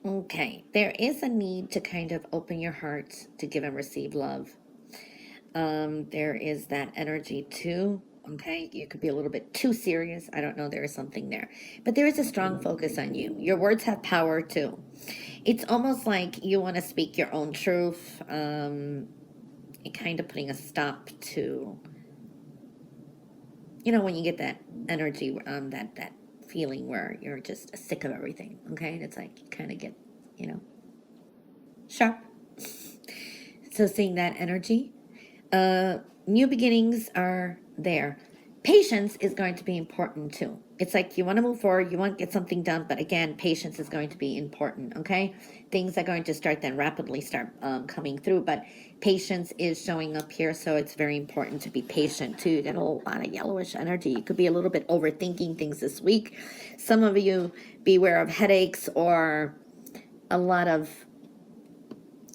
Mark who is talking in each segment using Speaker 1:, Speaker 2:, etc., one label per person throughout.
Speaker 1: Okay, there is a need to kind of open your heart to give and receive love. There is that energy too. Okay, you could be a little bit too serious. I don't know. There is something there, but there is a strong focus on you. Your words have power too. It's almost like you want to speak your own truth. And kind of putting a stop to, when you get that energy, that feeling where you're just sick of everything. Okay, and it's like you kind of get, you know, sharp. So seeing that energy, new beginnings are there. Patience is going to be important too. It's like you want to move forward, you want to get something done, but again, patience is going to be important, okay? Things are going to start then rapidly start coming through, but patience is showing up here, so it's very important to be patient too. You get a lot of yellowish energy. You could be a little bit overthinking things this week. Some of you beware of headaches or a lot of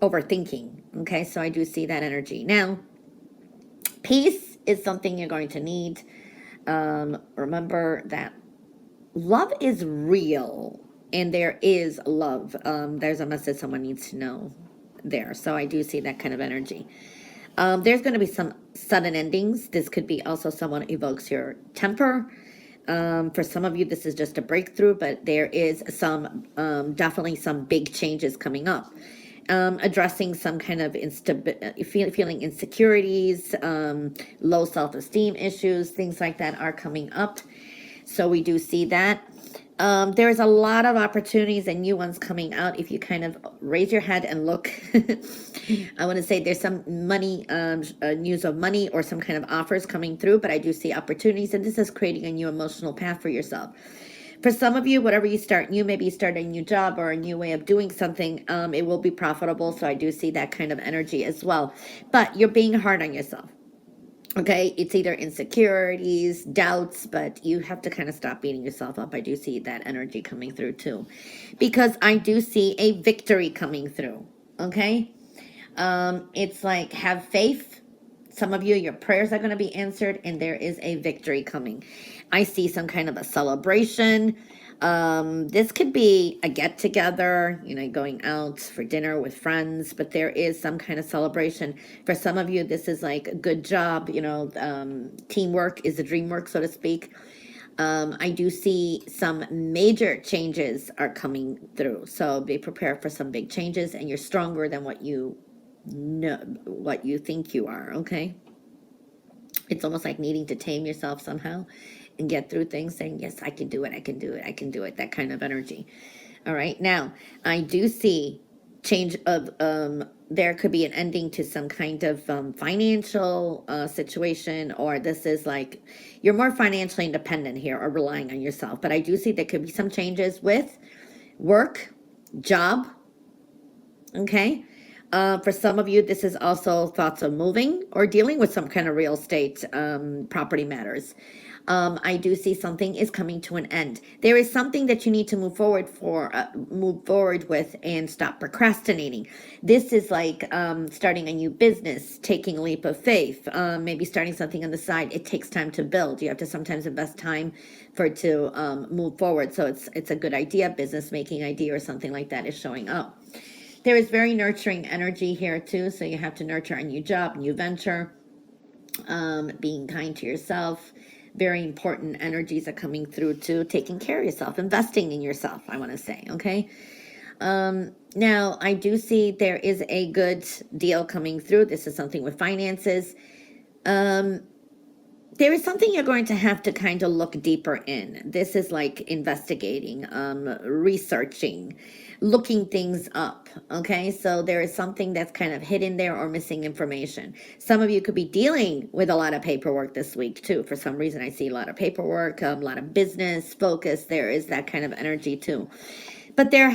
Speaker 1: overthinking, okay? So I do see that energy. Now, peace is something you're going to need. Remember that love is real and there is love. There's a message someone needs to know there. So I do see that kind of energy. There's going to be some sudden endings. This could be also someone evokes your temper. For some of you, this is just a breakthrough, but there is some, definitely some big changes coming up. Addressing some kind of feeling insecurities, low self-esteem issues, things like that are coming up. So we do see that. There's a lot of opportunities and new ones coming out. If you kind of raise your head and look, I want to say there's some money, news of money or some kind of offers coming through, but I do see opportunities, and this is creating a new emotional path for yourself. For some of you, whatever you start new, maybe you start a new job or a new way of doing something, it will be profitable. So I do see that kind of energy as well. But you're being hard on yourself. Okay, it's either insecurities, doubts, but you have to kind of stop beating yourself up. I do see that energy coming through too, because I do see a victory coming through. Okay, it's like have faith. Some of you, your prayers are going to be answered, and there is a victory coming. I see some kind of a celebration. This could be a get together, going out for dinner with friends, but there is some kind of celebration. For some of you, this is like a good job, teamwork is a dream work, so to speak. I do see some major changes are coming through. So be prepared for some big changes, and you're stronger than what you know, what you think you are, okay? It's almost like needing to tame yourself somehow and get through things, saying, yes, I can do it, I can do it, I can do it, that kind of energy. All right, now, I do see change of, there could be an ending to some kind of financial situation, or this is like, you're more financially independent here or relying on yourself. But I do see there could be some changes with work, job, okay? For some of you, this is also thoughts of moving or dealing with some kind of real estate property matters. I do see something is coming to an end. There is something that you need to move forward with and stop procrastinating. This is like starting a new business, taking a leap of faith, maybe starting something on the side. It takes time to build. You have to sometimes invest time for it to move forward. So it's a good idea, business making idea or something like that is showing up. There is very nurturing energy here too, so you have to nurture a new job, new venture, being kind to yourself. Very important energies are coming through too, taking care of yourself, investing in yourself, I want to say, okay? Now, I do see there is a good deal coming through. This is something with finances. There is something you're going to have to kind of look deeper in. This is like investigating, researching, looking things up. Okay, so there is something that's kind of hidden there or missing information. Some of you could be dealing with a lot of paperwork this week too. For some reason, I see a lot of paperwork, a lot of business focus. There is that kind of energy too. But there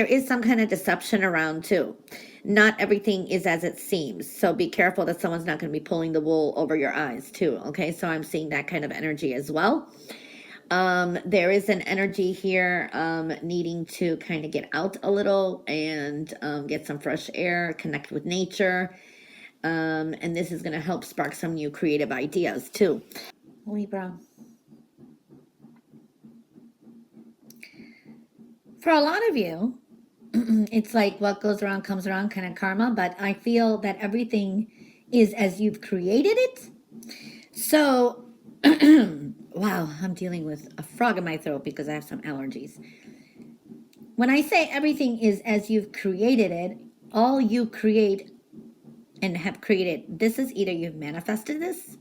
Speaker 1: is some kind of deception around too. Not everything is as it seems. So be careful that someone's not going to be pulling the wool over your eyes too. Okay, so I'm seeing that kind of energy as well. There is an energy here needing to kind of get out a little and get some fresh air, connect with nature. And this is going to help spark some new creative ideas too. Libra. For a lot of you, It's like what goes around comes around, kind of karma, but I feel that everything is as you've created it. So, wow, I'm dealing with a frog in my throat because I have some allergies. When I say everything is as you've created it, all you create and have created, this is either you've manifested this,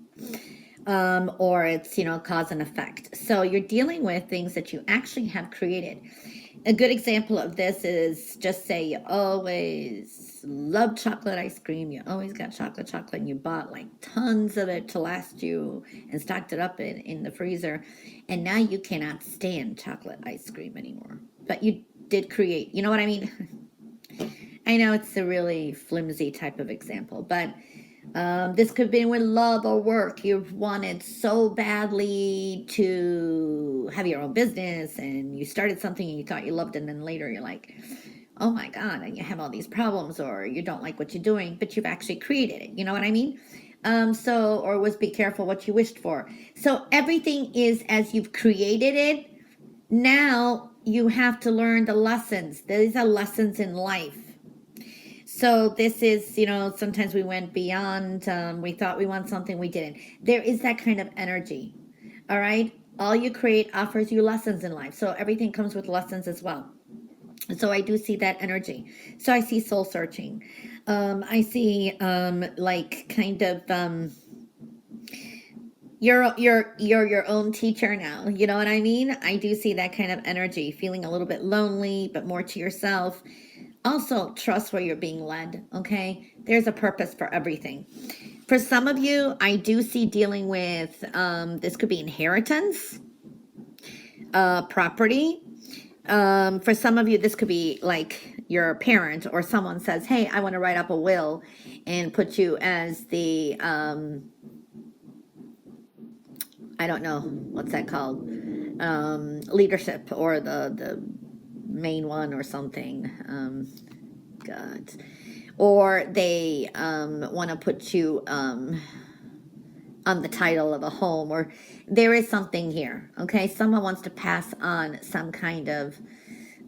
Speaker 1: or it's, cause and effect. So you're dealing with things that you actually have created. A good example of this is, just say you always love chocolate ice cream. You always got chocolate, and you bought like tons of it to last you and stocked it up in the freezer. And now you cannot stand chocolate ice cream anymore. But you did create, you know what I mean? I know it's a really flimsy type of example, but this could be with love or work. You've wanted so badly to have your own business, and you started something and you thought you loved it, and then later you're like, oh my God, and you have all these problems, or you don't like what you're doing, but you've actually created it. You know what I mean? Or was be careful what you wished for. So everything is as you've created it. Now you have to learn the lessons. These are lessons in life. So this is, sometimes we went beyond, we thought we want something, we didn't. There is that kind of energy, all right? All you create offers you lessons in life. So everything comes with lessons as well. So I do see that energy. So I see soul searching. I see like kind of you're your own teacher now. You know what I mean? I do see that kind of energy, feeling a little bit lonely, but more to yourself. Also, trust where you're being led, okay? There's a purpose for everything. For some of you, I do see dealing with, this could be inheritance, property. For some of you, this could be like your parent or someone says, hey, I want to write up a will and put you as the, I don't know, what's that called? Leadership, or the main one or something. God. Or they want to put you on the title of a home, or there is something here, okay? Someone wants to pass on some kind of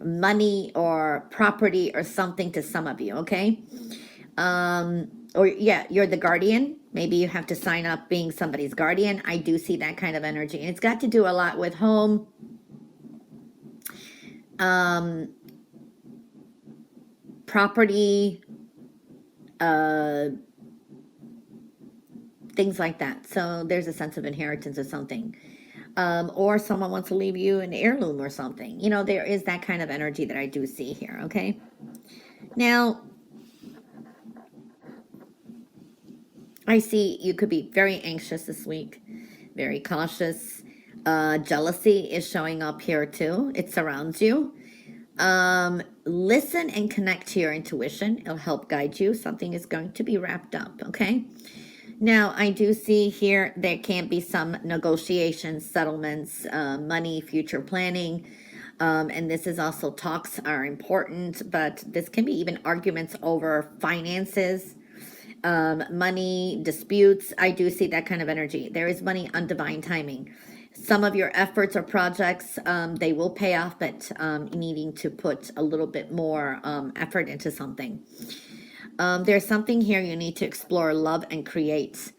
Speaker 1: money or property or something to some of you, okay? Or yeah, you're the guardian. Maybe you have to sign up being somebody's guardian. I do see that kind of energy. And it's got to do a lot with home, property, things like that. So there's a sense of inheritance or something. Or someone wants to leave you an heirloom or something. There is that kind of energy that I do see here, okay? Now, I see you could be very anxious this week, very cautious. Jealousy is showing up here too. It surrounds you. Listen and connect to your intuition. It'll help guide you. Something is going to be wrapped up, okay? Now, I do see here there can be some negotiations, settlements, money, future planning. And this is also, talks are important, but this can be even arguments over finances, money, disputes. I do see that kind of energy. There is money on divine timing. Some of your efforts or projects, they will pay off, but needing to put a little bit more effort into something. There's something here you need to explore, love, and create.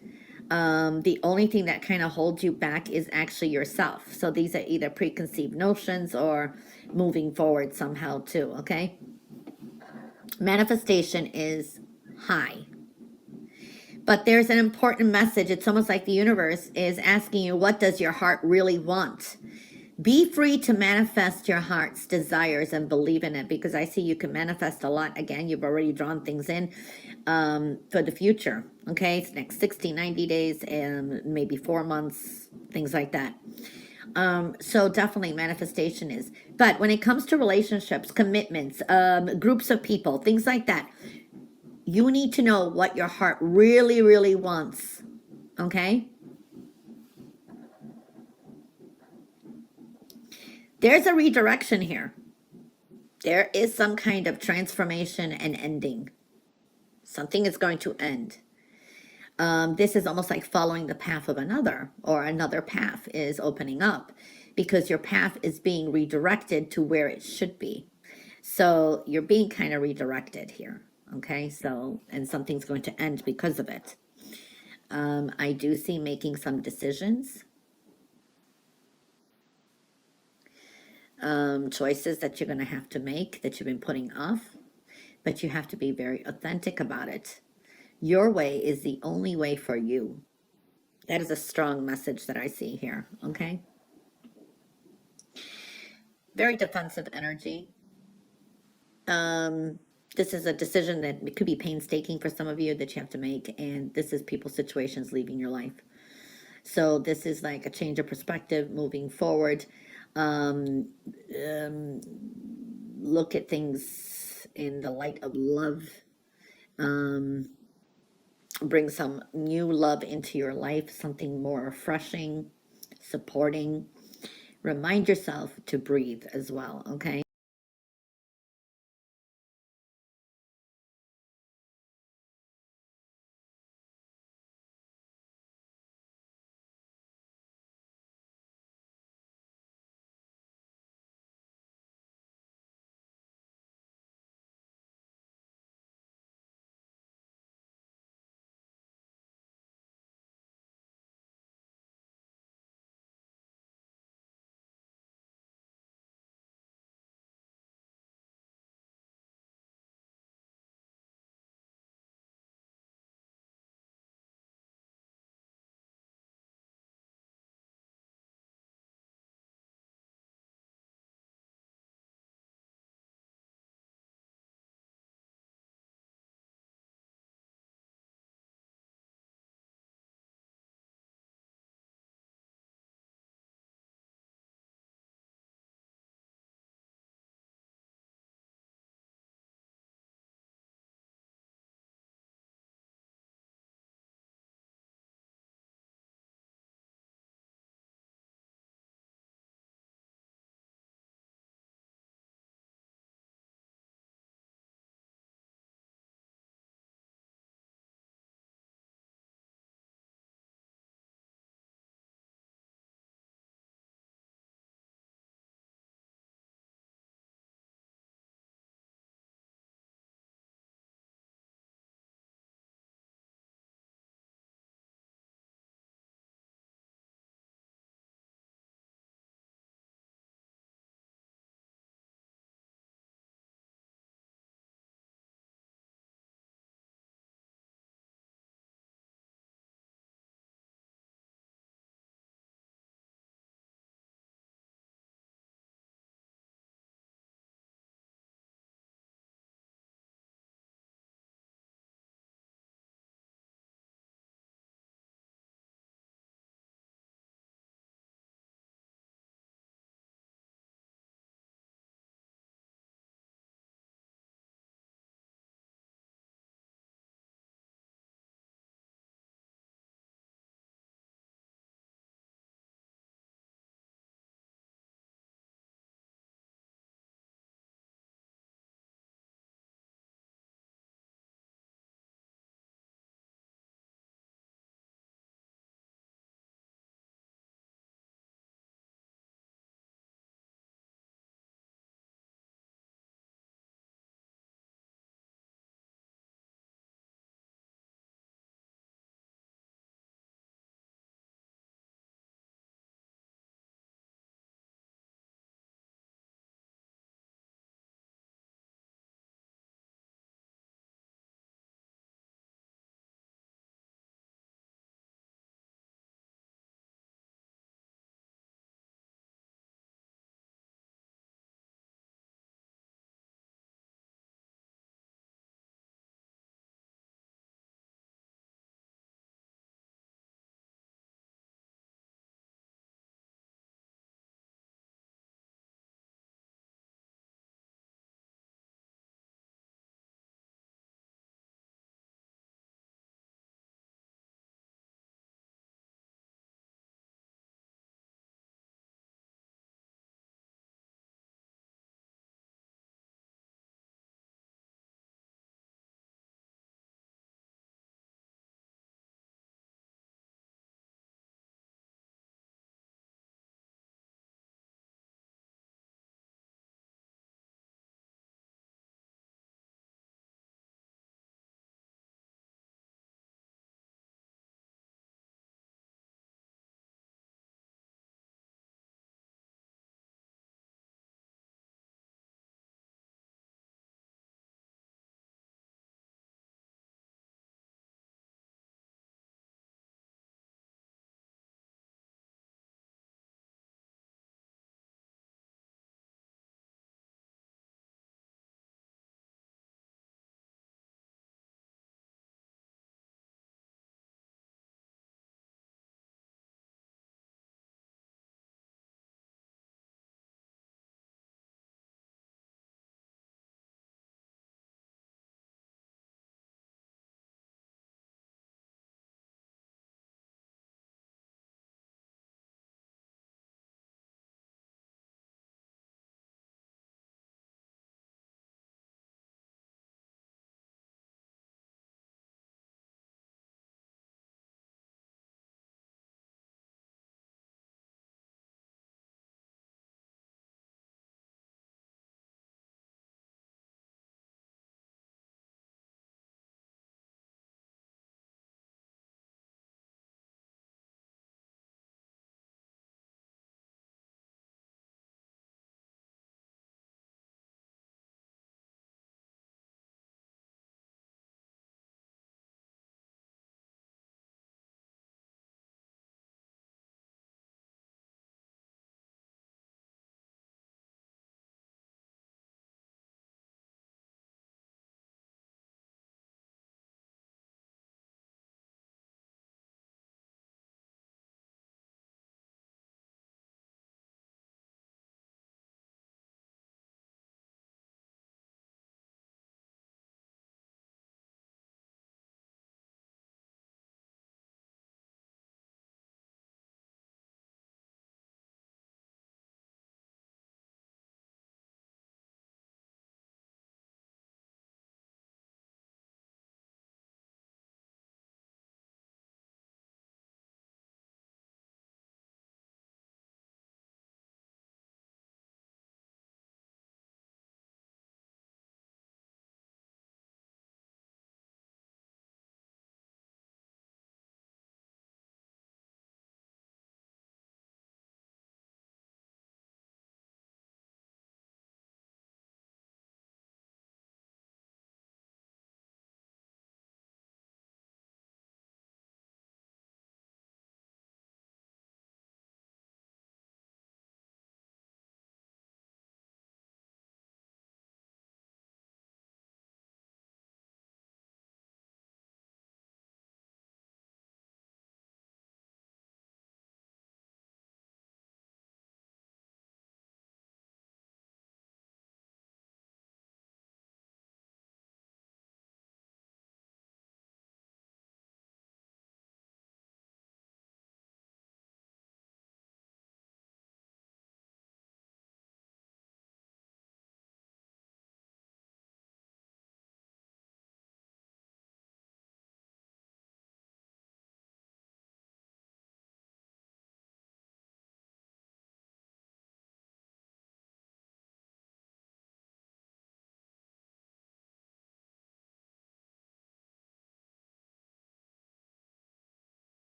Speaker 1: The only thing that kind of holds you back is actually yourself. So these are either preconceived notions or moving forward somehow too, okay? Manifestation is high. But there's an important message. It's almost like the universe is asking you, what does your heart really want? Be free to manifest your heart's desires and believe in it, because I see you can manifest a lot. Again, you've already drawn things in for the future. Okay, it's next 60, 90 days, and maybe 4 months, things like that. So definitely manifestation is. But when it comes to relationships, commitments, groups of people, things like that, you need to know what your heart really, really wants, okay? There's a redirection here. There is some kind of transformation and ending. Something is going to end. This is almost like following the path of another, or another path is opening up, because your path is being redirected to where it should be. So you're being kind of redirected here. Okay, so, and something's going to end because of it. I do see making some decisions, choices that you're going to have to make that you've been putting off, but you have to be very authentic about it. Your way is the only way for you. That is a strong message that I see here, okay? Very defensive energy. This is a decision that it could be painstaking for some of you that you have to make, and this is people's situations leaving your life. So this is like a change of perspective moving forward. Um, look at things in the light of love. Bring some new love into your life, something more refreshing, supporting. Remind yourself to breathe as well, okay?